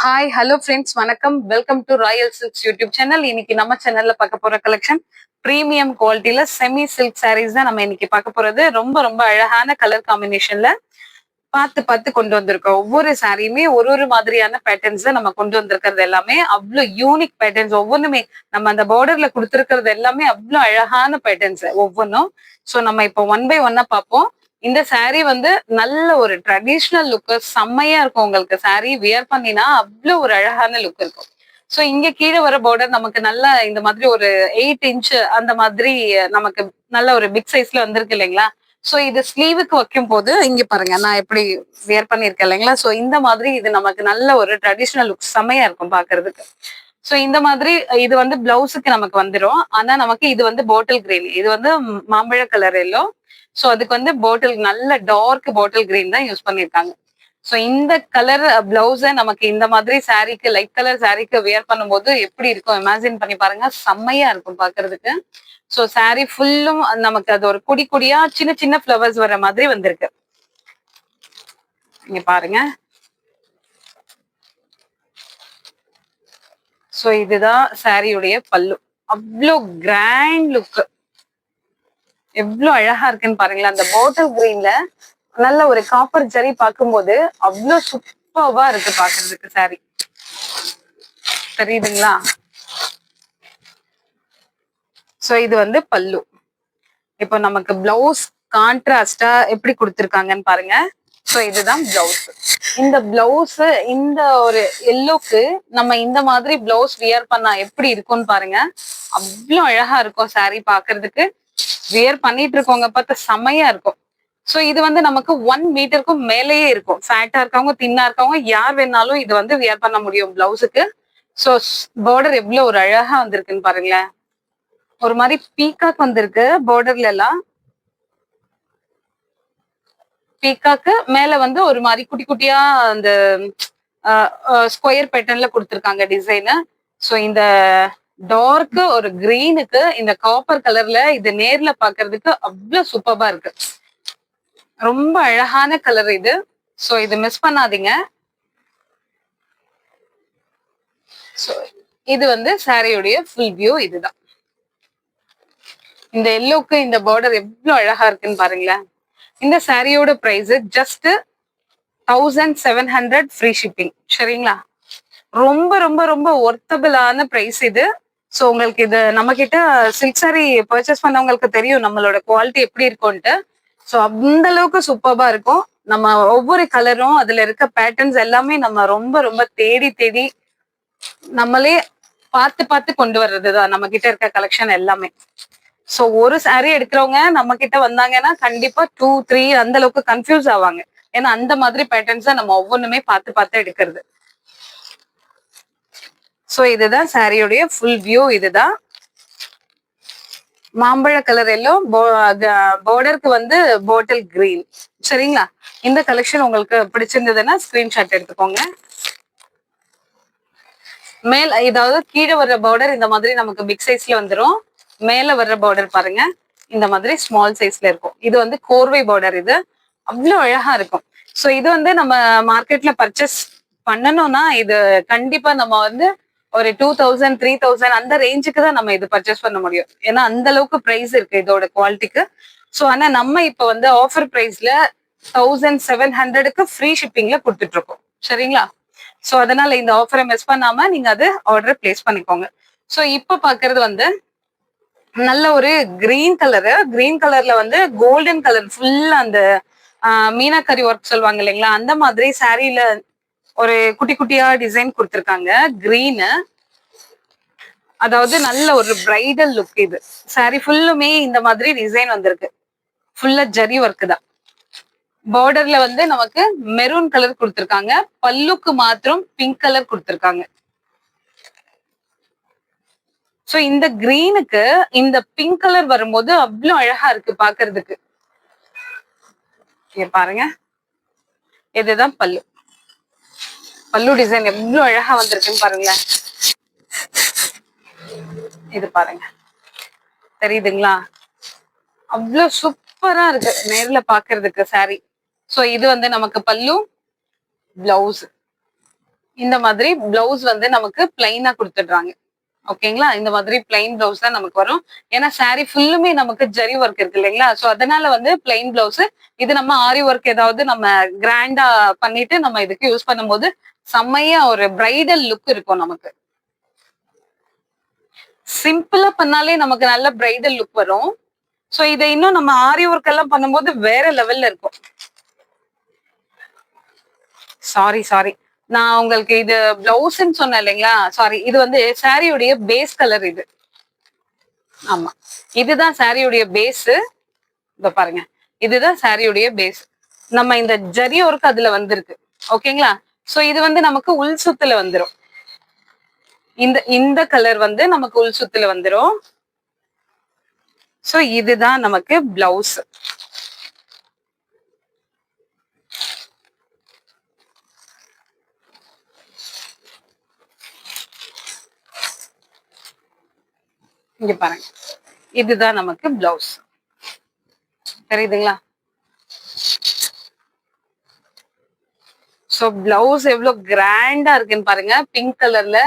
Hi hello friends வணக்கம். Welcome to Royal Silks YouTube channel. இன்னைக்கு நம்ம சேனல்ல பார்க்க போற கலெக்ஷன் பிரீமியம் குவாலிட்டியில செமி சில்க் சாரீஸ் தான் நம்ம இன்னைக்கு பார்க்க போறது. ரொம்ப ரொம்ப அழகான கலர் காம்பினேஷன்ல பார்த்து பார்த்து கொண்டு வந்திருக்கோம். ஒவ்வொரு சாரியுமே ஒரு ஒரு மாதிரியான பேட்டர்ன்ஸ் தான் நம்ம கொண்டு வந்திருக்கிறது. எல்லாமே அவ்வளோ யூனிக் பேட்டர்ன்ஸ். ஒவ்வொன்றுமே நம்ம அந்த பார்டர்ல கொடுத்துருக்கிறது எல்லாமே அவ்வளோ அழகான பேட்டர்ன்ஸ் ஒவ்வொன்றும். ஸோ நம்ம இப்போ ஒன் பை ஒன்னா பார்ப்போம். இந்த சாரீ வந்து நல்ல ஒரு ட்ரெடிஷ்னல் லுக் செம்மையா இருக்கும். உங்களுக்கு சாரீ வியர் பண்ணினா அவ்வளவு ஒரு அழகான லுக் இருக்கும். சோ இங்க கீழே வர பார்டர் நமக்கு நல்லா இந்த மாதிரி ஒரு 8 இன்ச் அந்த மாதிரி நமக்கு நல்ல ஒரு பிக் சைஸ்ல வந்திருக்கு இல்லைங்களா. சோ இது ஸ்லீவுக்கு வைக்கும் போது இங்க பாருங்க நான் எப்படி வியர் பண்ணிருக்கேன் இல்லைங்களா. சோ இந்த மாதிரி இது நமக்கு நல்ல ஒரு ட்ரெடிஷ்னல் லுக் செம்மையா இருக்கும் பாக்குறதுக்கு. சோ இந்த மாதிரி இது வந்து பிளவுஸுக்கு நமக்கு வந்துடும். ஆனா நமக்கு இது வந்து பாட்டில் கிரீன், இது வந்து மாம்பழ கலர் எல்லோ. சோ அதுக்கு வந்து பாட்டில் நல்ல டார்க் பாட்டில் கிரீன் தான் யூஸ் பண்ணிருக்காங்க. சோ இந்த கலர் பிளவுஸ நமக்கு இந்த மாதிரி சாரீக்கு லைட் கலர் சாரீக்கு வியர் பண்ணும்போது எப்படி இருக்கும் இமேஜின் பண்ணி பாருங்க. செம்மையா இருக்கும் பாக்குறதுக்கு. சோ சாரீ ஃபுல்லும் நமக்கு அது ஒரு குடி குடியா சின்ன சின்ன ஃபிளவர்ஸ் வர மாதிரி வந்திருக்கு. இங்க பாருங்க. சோ இதுதான் சாரியுடைய பல்லு. அவ்வளோ கிராண்ட் லுக், எவ்வளவு அழகா இருக்குன்னு பாருங்களேன். அந்த பாட்டில் கிரீன்ல நல்ல ஒரு காப்பர் ஜரி பார்க்கும்போது அவ்வளவு சூப்பர்வா இருக்கு பாக்குறதுக்கு சாரி. தெரியுதுங்களா. சோ இது வந்து பல்லு. இப்போ நமக்கு பிளவுஸ் கான்ட்ராஸ்டா எப்படி கொடுத்திருக்காங்கன்னு பாருங்க. சோ இதுதான் பிளவுஸ். இந்த பிளவுஸ் இந்த ஒரு எல்லோக்கு நம்ம இந்த மாதிரி பிளவுஸ் வியர் பண்ணா எப்படி இருக்கும்னு பாருங்க. அவ்வளவு அழகா இருக்கும் சாரி பாக்குறதுக்கு. வியர் பண்ணிட்டு இருக்கவங்க பார்த்தா செமையா இருக்கும். சோ இது வந்து நமக்கு 1 மீட்டருக்கும் மேலேயே இருக்கும். ஃபேட்டா இருக்கவங்க தின்னா இருக்கவங்க யார் வேணாலும் இது வந்து வியர் பண்ண முடியும் பிளவுஸுக்கு. சோ பார்டர் எவ்வளவு ஒரு அழகா வந்திருக்குன்னு பாருங்களேன். ஒரு மாதிரி பீகாக் வந்திருக்கு பார்டர்ல எல்லாம். பீகாக்கு மேல வந்து ஒரு மாதிரி குட்டி குட்டியா அந்த ஸ்கொயர் பேட்டர்ன்ல கொடுத்துருக்காங்க டிசைனு. சோ இந்த டார்க் ஒரு கிரீனுக்கு இந்த காப்பர் கலர்ல இது நேர்ல பாக்குறதுக்கு அவ்வளவு சூப்பர்பா இருக்கு. ரொம்ப அழகான கலர் இது. சோ இது மிஸ் பண்ணாதீங்க. சோ இது வந்து சாரியுடைய ஃபுல் வியூ இதுதான். இந்த எல்லோக்கு இந்த பார்டர் எவ்வளவு அழகா இருக்குன்னு பாருங்களேன். இந்த சாரியோட பிரைஸ் ஜஸ்ட் 1700 ஃப்ரீ ஷிப்பிங். சரிங்களா. ரொம்ப ரொம்ப ரொம்ப ஒர்த்தபிளான பிரைஸ் இது. சோ உங்களுக்கு இது நம்ம கிட்ட சில்க் சாரி பர்ச்சேஸ் பண்ணவங்களுக்கு தெரியும் நம்மளோட குவாலிட்டி எப்படி இருக்கும்ட்டு. சோ அந்த அளவுக்கு சூப்பர்பா இருக்கும். நம்ம ஒவ்வொரு கலரும் அதுல இருக்க பேட்டர்ன்ஸ் எல்லாமே நம்ம ரொம்ப ரொம்ப தேடி தேடி நம்மளே பார்த்து பார்த்து கொண்டு வர்றதுதான் நம்ம கிட்ட இருக்க கலெக்ஷன் எல்லாமே. சோ ஒரு சாரி எடுக்கிறவங்க நம்ம கிட்ட வந்தாங்கன்னா கண்டிப்பா 2, 3 அந்த அளவுக்கு கன்ஃபியூஸ் ஆவாங்க. ஏன்னா அந்த மாதிரி பேட்டர்ன்ஸ் நம்ம ஒவ்வொன்றுமே பார்த்து பார்த்து எடுக்கிறது. சோ இதுதான் சாரியுடைய ஃபுல் வியூ. இதுதான் மாம்பழ கலர் எல்லோ, பார்டருக்கு வந்து பாட்டில் கிரீன். சரிங்களா. இந்த கலெக்ஷன் உங்களுக்கு பிடிச்சிருந்ததுன்னா ஸ்கிரீன்ஷாட் எடுத்துக்கோங்க. மேல ஏதாவது கீழே வர்ற பார்டர் இந்த மாதிரி நமக்கு பிக் சைஸ்ல வந்துடும். மேல வர்ற பார்டர் பாருங்க இந்த மாதிரி ஸ்மால் சைஸ்ல இருக்கும். இது வந்து கோர்வை பார்டர். இது அவ்வளவு அழகா இருக்கும். சோ இது வந்து நம்ம மார்க்கெட்ல பர்ச்சேஸ் பண்ணணும்னா இது கண்டிப்பா நம்ம வந்து ஒரு 2000, 3000 அந்த ரேஞ்சுக்கு தான் நம்ம இது பர்ச்சேஸ் பண்ண முடியும். ஏன்னா அந்த அளவுக்கு பிரைஸ் இருக்கு இதோட குவாலிட்டிக்கு. சோ ஆனா நம்ம இப்ப வந்து ஆஃபர் பிரைஸ்ல 1700க்கு ஃப்ரீ ஷிப்பிங்ல கொடுத்துட்டு இருக்கோம். சரிங்களா. சோ அதனால இந்த ஆஃபரை மிஸ் பண்ணாம நீங்க அது ஆர்டர் பிளேஸ் பண்ணிக்கோங்க. சோ இப்ப பாக்குறது வந்து நல்ல ஒரு கிரீன் கலரு. கிரீன் கலர்ல வந்து கோல்டன் கலர் ஃபுல்லா அந்த மீனாக்கரி ஒர்க் சொல்லுவாங்க இல்லைங்களா. அந்த மாதிரி சாரீல ஒரு குட்டி குட்டியா டிசைன் கொடுத்துருக்காங்க கிரீனு. அதாவது நல்ல ஒரு பிரைடல் லுக். இது சாரி ஃபுல்லுமே இந்த மாதிரி டிசைன் வந்திருக்கு. ஃபுல்லா ஜரி ஒர்க் தான். பார்டர்ல வந்து நமக்கு மெரூன் கலர் கொடுத்துருக்காங்க. பல்லுக்கு மாத்திரம் பிங்க் கலர் கொடுத்துருக்காங்க. சோ இந்த கிரீனுக்கு இந்த பிங்க் கலர் வரும்போது அவ்வளவு அழகா இருக்கு பாக்குறதுக்கு. பாருங்க இதுதான் பல்லு. பல்லு டிசைன் எவ்வளவு அழகா வந்திருக்குன்னு பாருங்களேன். இது பாருங்க தெரியுதுங்களா. அவ்வளவு சூப்பரா இருக்கு நேர்ல பாக்குறதுக்கு சாரி. சோ இது வந்து நமக்கு பல்லு, பிளவுஸ். இந்த மாதிரி பிளவுஸ் வந்து நமக்கு பிளைனா கொடுத்துடுறாங்க. ஓகேங்களா, இந்த மாதிரி பிளைன் பிளவுஸ் தான் நமக்கு வரும். ஏன்னா சாரி ஃபுல்லுமே நமக்கு ஜரி ஒர்க் இருக்கு இல்லைங்களா, சோ அதனால வந்து பிளைன் பிளவுஸ். இது நம்ம ஆரி ஒர்க் ஏதாவது நம்ம கிராண்டா பண்ணிட்டு நம்ம இதுக்கு யூஸ் பண்ணும்போது செம்மையா ஒரு பிரைடல் லுக் இருக்கும் நமக்கு. சிம்பிளா பண்ணாலே நமக்கு நல்ல பிரைடல் லுக் வரும். சோ இதை இன்னும் நம்ம ஆரி ஒர்க் எல்லாம் பண்ணும்போது வேற லெவல்ல இருக்கும். சாரி நான் உங்களுக்கு இது பிளவுஸ்ன்னு சொன்னேன் இல்லைங்களா, சாரி, இது வந்து சாரியுடைய பேஸ் கலர் இது. ஆமா, இதுதான் சாரியுடைய பேஸ். இத பாருங்க, இதுதான் சாரியுடைய பேஸ். நம்ம இந்த ஜரி ஒர்க் அதுல வந்திருக்கு. ஓகேங்களா, சோ இது வந்து நமக்கு உள் சுத்துல வந்துரும். இந்த இந்த கலர் வந்து நமக்கு உள் சுத்துல வந்துரும். சோ இதுதான் நமக்கு பிளவுஸ். இங்க பாருங்க, இதுதான் நமக்கு பிளவுஸ். தெரியுதுங்களா? சோ பிளவுஸ் எவ்வளவு கிராண்டா இருக்குன்னு பாருங்க. பிங்க் கலர்ல,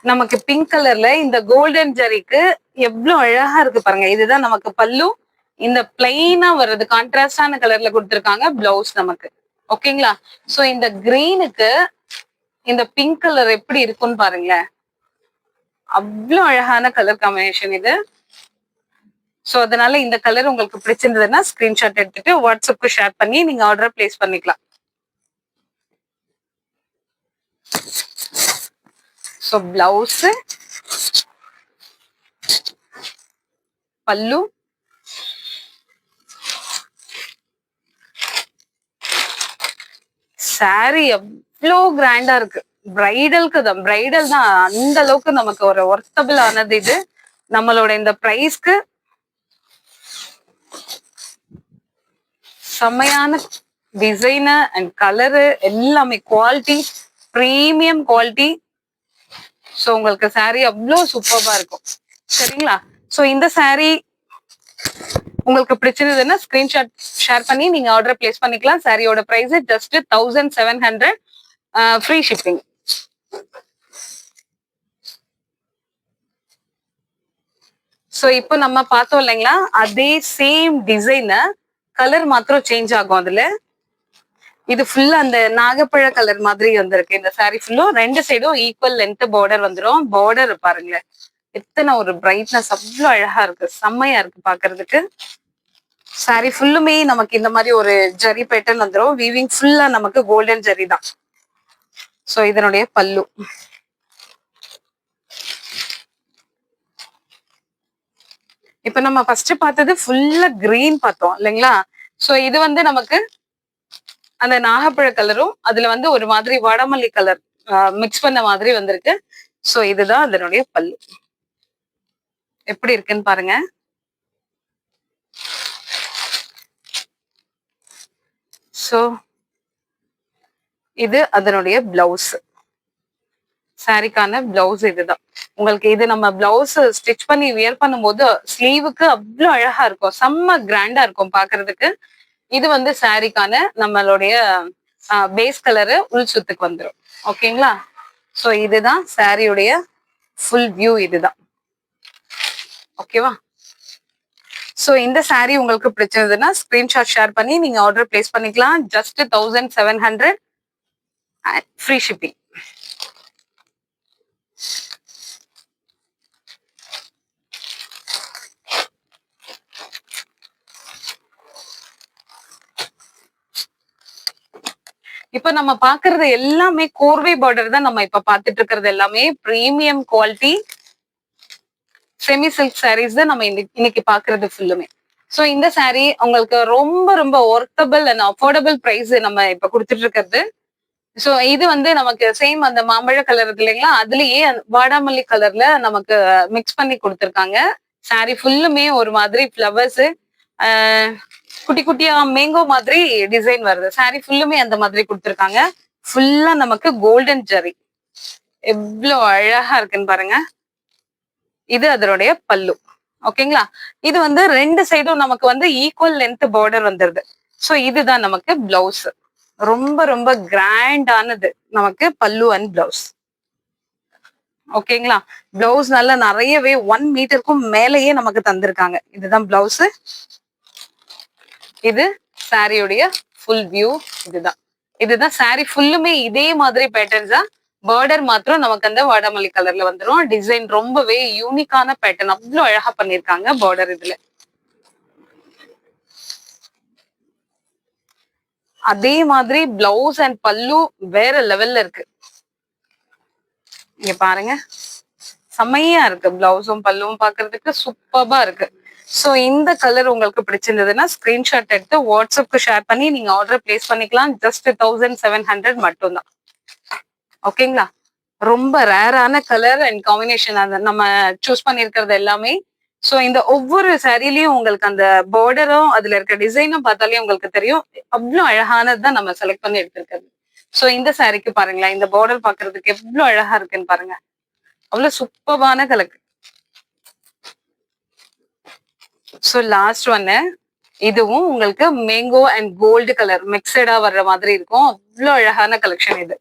நமக்கு பிங்க் கலர்ல இந்த கோல்டன் ஜரிக்கு எவ்வளவு அழகா இருக்கு பாருங்க. இதுதான் நமக்கு பல்லு. இந்த பிளைனா வர்றது கான்ட்ராஸ்டான கலர்ல கொடுத்திருக்காங்க பிளவுஸ் நமக்கு. ஓகேங்களா, சோ இந்த கிரீனுக்கு இந்த பிங்க் கலர் எப்படி இருக்கும்னு பாருங்களேன். அவ்வளவு அழகான கலர் காம்பினேஷன் இது. சோ அதனால இந்த கலர் உங்களுக்கு பிடிச்சிருந்ததுன்னா ஸ்கிரீன்ஷாட் எடுத்துட்டு வாட்ஸ்அப்க்கு ஷேர் பண்ணி நீங்க ஆர்டர் பிளேஸ் பண்ணிக்கலாம். சோ பிளவுஸ், பல்லு, சாரி எவ்வளோ கிராண்டா இருக்கு. பிரைடலுக்கு தான், பிரைடல் தான் அந்த அளவுக்கு நமக்கு ஒரு ஒர்த்தபிள் ஆனது இது. நம்மளோட இந்த பிரைஸ்க்கு செம்மையான டிசைனர் அண்ட் கலரு எல்லாமே குவாலிட்டி, பிரீமியம் குவாலிட்டி. ஸோ உங்களுக்கு சாரி அவ்வளோ சூப்பர்பா இருக்கும். சரிங்களா, ஸோ இந்த சாரி உங்களுக்கு பிடிச்சிருந்ததுன்னா ஸ்கிரீன்ஷாட் ஷேர் பண்ணி நீங்க ஆர்டர் பிளேஸ் பண்ணிக்கலாம். சாரியோட price just 1700, free shipping. So இப்போ நம்ம பார்த்தோம் இல்லைங்களா, அதே சேம் டிசைன், கலர் மாத்திரம் சேஞ்ச் ஆகும் அதுல. இது ஃபுல்லா அந்த நாகப்பழ கலர் மாதிரி வந்திருக்கு. இந்த சாரி ஃபுல்லும் ரெண்டு சைடும் ஈக்குவல் லென்த் பார்டர் வந்துடும். பார்டர் பாருங்களேன், எத்தனை ஒரு பிரைட்னஸ், அவ்வளவு அழகா இருக்கு, செம்மையா இருக்கு பாக்குறதுக்கு. சாரி ஃபுல்லுமே நமக்கு இந்த மாதிரி ஒரு ஜரி பேட்டர்ன் வந்துடும். வீவிங் ஃபுல்லா நமக்கு கோல்டன் ஜரி தான். சோ இதனுடைய பல்லு. இப்ப நம்ம ஃபர்ஸ்ட் பார்த்தது ஃபுல்லா கிரீன் பார்த்தோம் இல்லைங்களா. சோ இது வந்து நமக்கு அந்த நாகப்பழ கலரும் அதுல வந்து ஒரு மாதிரி வடமல்லி கலர் மிக்ஸ் பண்ண மாதிரி வந்திருக்கு. சோ இதுதான் அதனுடைய பல்லு. எப்படி இருக்குன்னு பாருங்க. சோ இது அதனுடைய பிளவுஸ். சாரிக்கான பிளவுஸ் இதுதான். உங்களுக்கு இது நம்ம பிளவுஸ் ஸ்டிச் பண்ணி வியர் பண்ணும்போது ஸ்லீவுக்கு அவ்வளவு அழகா இருக்கும், செம்ம கிராண்டா இருக்கும் பாக்குறதுக்கு. இது வந்து சாரிக்கான நம்மளுடைய பேஸ் கலரு உள் சுத்துக்கு வந்துடும். ஓகேங்களா, சோ இதுதான் சாரியுடைய ஃபுல் வியூ. இதுதான். ஓகேவா, சோ இந்த சாரி உங்களுக்கு பிடிச்சிருந்ததுன்னா ஸ்கிரீன்ஷாட் ஷேர் பண்ணி நீங்க ஆர்டர் பிளேஸ் பண்ணிக்கலாம். Just 1700, free shipping. இப்ப நம்ம பாக்குறது எல்லாமே கோர்வை பார்டர் தான். நம்ம இப்ப பாத்துட்டு இருக்கிறது எல்லாமே premium quality semi silk saris தான் நம்ம இன்னைக்கு பாக்குறது ஃபுல்லுமே. சோ இந்த சாரீ உங்களுக்கு ரொம்ப ரொம்ப ஒர்த்தபிள் அண்ட் அஃபோர்டபிள் பிரைஸ் நம்ம இப்ப கொடுத்துட்டு இருக்கிறது. சோ இது வந்து நமக்கு சேம் அந்த மாம்பழ கலர் இருக்கு இல்லைங்களா, அதுலயே வாடாமல்லி கலர்ல நமக்கு மிக்ஸ் பண்ணி கொடுத்துருக்காங்க. சாரி ஃபுல்லுமே ஒரு மாதிரி பிளவர்ஸ், குட்டி குட்டியா மேங்கோ மாதிரி டிசைன் வருது. சாரி ஃபுல்லுமே அந்த மாதிரி கொடுத்துருக்காங்க. ஃபுல்லா நமக்கு கோல்டன் ஜரி, எவ்வளவு அழகா இருக்குன்னு பாருங்க. இது அதனுடைய பல்லு. ஓகேங்களா, இது வந்து ரெண்டு சைடும் நமக்கு வந்து ஈக்குவல் லென்த் பார்டர் வந்துருது. சோ இதுதான் நமக்கு பிளவுஸ். ரொம்ப ரொம்ப கிராண்டானது நமக்கு பல்லு அண்ட் பிளவுஸ். ஓகேங்களா? பிளவுஸ் நல்லா நிறையவே 1 மீட்டருக்கும் மேலேயே நமக்கு தந்திருக்காங்க. இதுதான் பிளவுஸ். இது சாரியுடைய ஃபுல் வியூ. இதுதான் சாரி ஃபுல்லுமே இதே மாதிரி பேட்டர்ன்ஸ் தான். பார்டர் மாத்திரம் நமக்கு அந்த வாடாமல்லி கலர்ல வந்துடும். டிசைன் ரொம்பவே யூனிக்கான பேட்டர்ன், அவ்வளவு அழகா பண்ணிருக்காங்க பார்டர். இதுல அதே மாதிரி பிளவுஸ் அண்ட் பல்லு வேற லெவல்ல இருக்கு. இங்க பாருங்க, செம்மையா இருக்கு. பிளவுஸும் பல்லுவும் பாக்குறதுக்கு சூப்பர்பா இருக்கு. சோ இந்த கலர் உங்களுக்கு பிடிச்சிருந்ததுன்னா ஸ்கிரீன்ஷாட் எடுத்து வாட்ஸ்அப்க்கு ஷேர் பண்ணி நீங்க ஆர்டர் பிளேஸ் பண்ணிக்கலாம். ஜஸ்ட் 1700 மட்டும்தான். ஓகேங்களா? ரொம்ப ரேரான கலர் அண்ட் காம்பினேஷன் அந்த நம்ம சூஸ் பண்ணிருக்கிறது எல்லாமே. சோ இந்த ஒவ்வொரு சாரிலையும் உங்களுக்கு அந்த பார்டரும் அதுல இருக்க டிசைனும் பார்த்தாலே உங்களுக்கு தெரியும் அவ்வளவு அழகானதுதான் நம்ம செலக்ட் பண்ணி எடுத்திருக்கிறது. சோ இந்த சாரிக்கு பாருங்களேன், இந்த பார்டர் பாக்குறதுக்கு எவ்வளவு அழகா இருக்குன்னு பாருங்க. அவ்வளவு சூப்பர்பான கலர். சோ லாஸ்ட் ஒன்னு, இதுவும் உங்களுக்கு மேங்கோ அண்ட் கோல்டு கலர் மிக்சடா வர்ற மாதிரி இருக்கும். அவ்வளவு அழகான கலெக்ஷன் இது.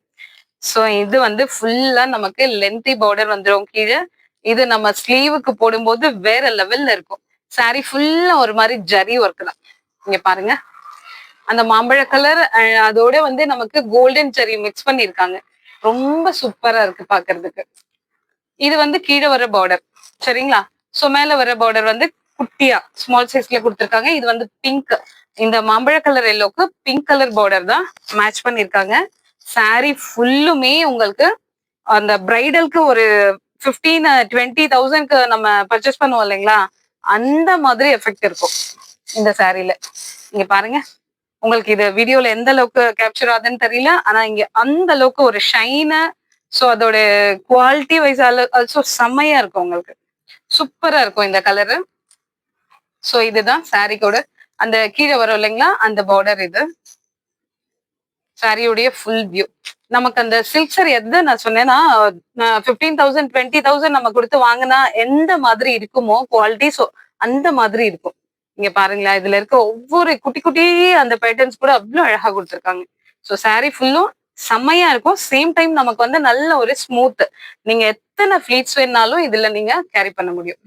சோ இது வந்து ஃபுல்லா நமக்கு லென்த்தி பார்டர் வந்துடும் கீழே. இது நம்ம ஸ்லீவுக்கு போடும்போது வேற லெவல்ல இருக்கும். சாரி ஃபுல்லா ஒரு மாதிரி ஜரி ஒர்க் தான். இங்க பாருங்க, அந்த மாம்பழ கலர் அதோட வந்து நமக்கு கோல்டன் ஜரி மிக்ஸ் பண்ணிருக்காங்க. ரொம்ப சூப்பரா இருக்கு பாக்குறதுக்கு. இது வந்து கீழே வர பார்டர், சரிங்களா? சோ மேல வர பார்டர் வந்து குட்டியா ஸ்மால் சைஸ்ல கொடுத்துருக்காங்க. இது வந்து பிங்க், இந்த மாம்பழ கலர் எல்லோக்கு பிங்க் கலர் பார்டர் தான் மேட்ச் பண்ணிருக்காங்க. சாரி ஃபுல்லுமே உங்களுக்கு அந்த பிரைடலுக்கு ஒரு 15-20,000க்கு நம்ம பர்ச்சேஸ் பண்ணுவோம் இல்லைங்களா, அந்த மாதிரி எஃபெக்ட் இருக்கும் இந்த சாரில. இங்க பாருங்க, உங்களுக்கு இது வீடியோல எந்த அளவுக்கு கேப்சர் ஆகுதுன்னு தெரியல, ஆனா இங்க அந்த அளவுக்கு ஒரு ஷைன, சோ அதோட குவாலிட்டி வைஸ் ஆல்சோ செம்மையா இருக்கும். உங்களுக்கு சூப்பரா இருக்கும் இந்த கலரு. சோ இதுதான் சாரிக்கோட அந்த கீழே வரும் இல்லைங்களா அந்த பார்டர். இது சாரியுடைய ஃபுல் வியூ. நமக்கு அந்த சில்க் சாரி எது நான் சொன்னேன்னா 15,000 20,000 நம்ம கொடுத்து வாங்கினா எந்த மாதிரி இருக்குமோ குவாலிட்டி, சோ அந்த மாதிரி இருக்கும். இங்க பாருங்களா, இதுல இருக்க ஒவ்வொரு குட்டி குட்டி அந்த பேட்டர்ன்ஸ் கூட அவ்வளவு அழகா கொடுத்துருக்காங்க. சோ சாரி ஃபுல்லும் செம்மையா இருக்கும். சேம் டைம் நமக்கு வந்து நல்ல ஒரு ஸ்மூத், நீங்க எத்தனை ஃபிளீட்ஸ் வேணாலும் இதுல நீங்க கேரி பண்ண முடியும்.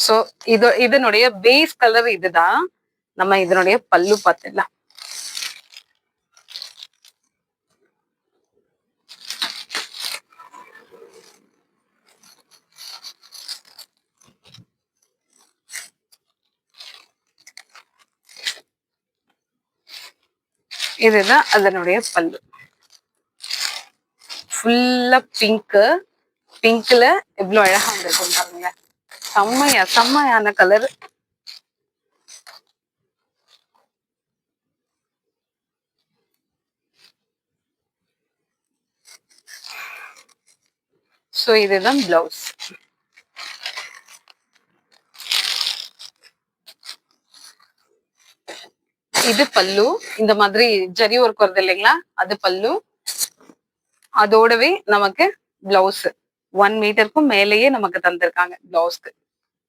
சோ இதனுடைய பேஸ் கலர் இதுதான். நம்ம இதனுடைய பல்லு பார்த்துடலாம். இதுதான் அதனுடைய பல்லு. ஃபுல்லா பிங்க், பிங்க்ல எவ்வளவு அழகா வந்திருக்கும் பாருங்க. செம்மையான கலர். சோ இதுதான் பிளவுஸ். இது பல்லு. இந்த மாதிரி ஜரி ஒர்க் வருது இல்லைங்களா, அது பல்லு. அதோடவே நமக்கு பிளவுஸ் 1 மீட்டருக்கும் மேலேயே நமக்கு தந்திருக்காங்க பிளவுஸ்க்கு,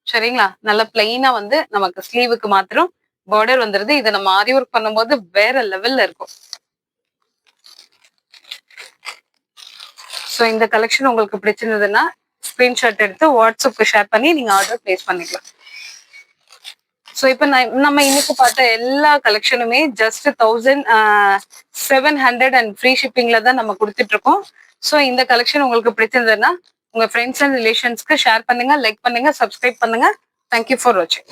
சரிங்களா? நல்ல பிளைனா வந்து நமக்கு ஸ்லீவுக்கு மாத்திரம் பார்டர் வந்துருது. இதை நம்ம ஆரி ஒர்க் பண்ணும்போது வேற லெவல்ல இருக்கும். சோ இந்த கலெக்ஷன் உங்களுக்கு பிடிச்சிருந்ததுன்னா ஸ்கிரீன்ஷாட் எடுத்து வாட்ஸ்அப்க்கு ஷேர் பண்ணி நீங்க ஆர்டர் பிளேஸ் பண்ணிக்கலாம். சோ இப்ப நம்ம இன்னைக்கு பார்த்த எல்லா கலெக்ஷனுமே ஜஸ்ட் 1700 அண்ட் ஃப்ரீ ஷிப்பிங்ல தான் நம்ம கொடுத்துட்டு இருக்கோம். சோ இந்த கலெக்ஷன் உங்களுக்கு பிடிச்சிருந்ததுன்னா உங்க ஃப்ரெண்ட்ஸ் அண்ட் ரிலேஷன்ஸ்க்கு ஷேர் பண்ணுங்க, லைக் பண்ணுங்க, சப்ஸ்கிரைப் பண்ணுங்க. தேங்க்யூ ஃபார் வாட்சிங்.